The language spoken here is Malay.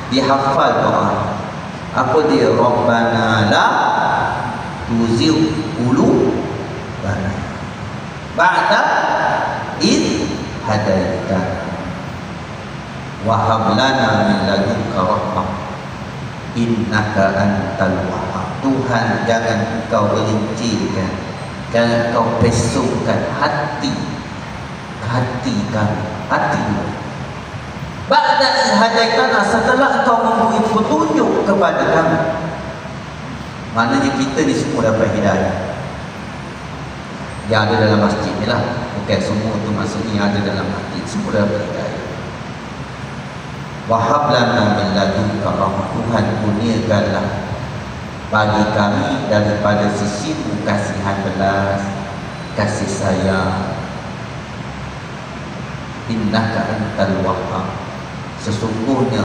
dihafal doa. Apa dia? Rabbana la tuzigh qulubana ba'da id hadaitana wa hab lana min ladunka rahmah innaka antal wahhab. Tuhan, jangan Engkau gelincirkan, jangan Engkau pesongkan hati kami, hati ba'da id hadaitana, setelah Engkau memberi petunjuk kepada kami. Maknanya kita ni semua dapat hidayah. Yang ada dalam masjid ni lah, bukan semua tu maksudnya yang ada dalam masjid, semua dapat hidayah. Wahab lana min ladunka rahmah, Tuhan kurniakanlah bagi kami daripada sisimu kasihan belas, kasih sayang. Innaka antal wahhab, sesungguhnya